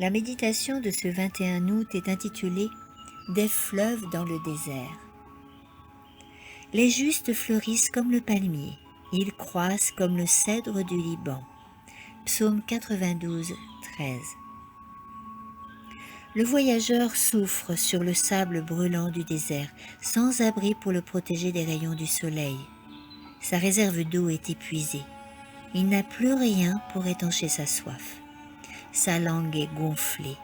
La méditation de ce 21 août est intitulée « Des fleuves dans le désert ». Les justes fleurissent comme le palmier, ils croissent comme le cèdre du Liban. Psaume 92, 13. Le voyageur souffre sur le sable brûlant du désert, sans abri pour le protéger des rayons du soleil. Sa réserve d'eau est épuisée. Il n'a plus rien pour étancher sa soif. Sa langue est gonflée.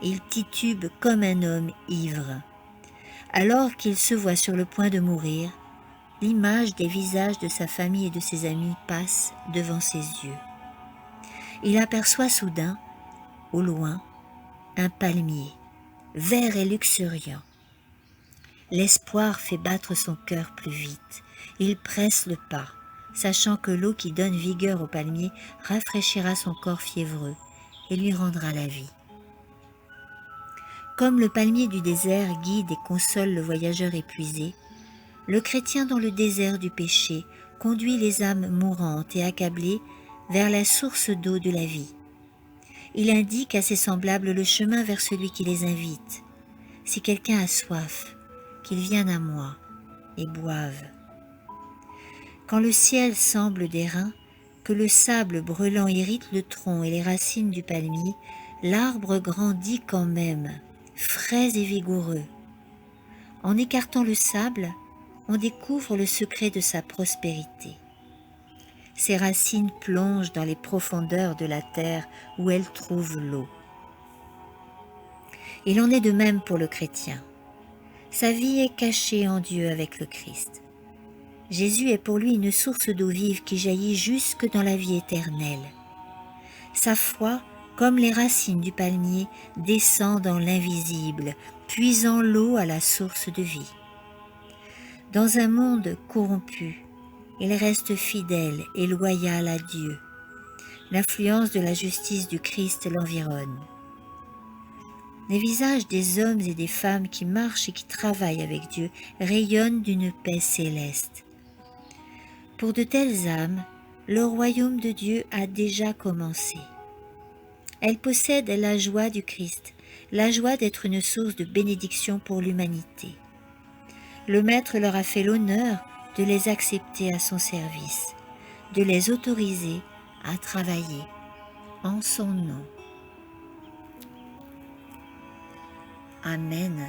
Il titube comme un homme ivre. Alors qu'il se voit sur le point de mourir, l'image des visages de sa famille et de ses amis passe devant ses yeux. Il aperçoit soudain, au loin, un palmier, vert et luxuriant. L'espoir fait battre son cœur plus vite. Il presse le pas, sachant que l'eau qui donne vigueur au palmier rafraîchira son corps fiévreux et lui rendra la vie. Comme le palmier du désert guide et console le voyageur épuisé, le chrétien dans le désert du péché conduit les âmes mourantes et accablées vers la source d'eau de la vie. Il indique à ses semblables le chemin vers celui qui les invite. Si quelqu'un a soif, qu'il vienne à moi et boive. Quand le ciel semble d'airain, que le sable brûlant irrite le tronc et les racines du palmier, l'arbre grandit quand même, frais et vigoureux. En écartant le sable, on découvre le secret de sa prospérité. Ses racines plongent dans les profondeurs de la terre où elles trouvent l'eau. Il en est de même pour le chrétien. Sa vie est cachée en Dieu avec le Christ. Jésus est pour lui une source d'eau vive qui jaillit jusque dans la vie éternelle. Sa foi, comme les racines du palmier, descend dans l'invisible, puisant l'eau à la source de vie. Dans un monde corrompu, il reste fidèle et loyal à Dieu. L'influence de la justice du Christ l'environne. Les visages des hommes et des femmes qui marchent et qui travaillent avec Dieu rayonnent d'une paix céleste. Pour de telles âmes, le royaume de Dieu a déjà commencé. Elles possèdent la joie du Christ, la joie d'être une source de bénédiction pour l'humanité. Le Maître leur a fait l'honneur de les accepter à son service, de les autoriser à travailler en son nom. Amen.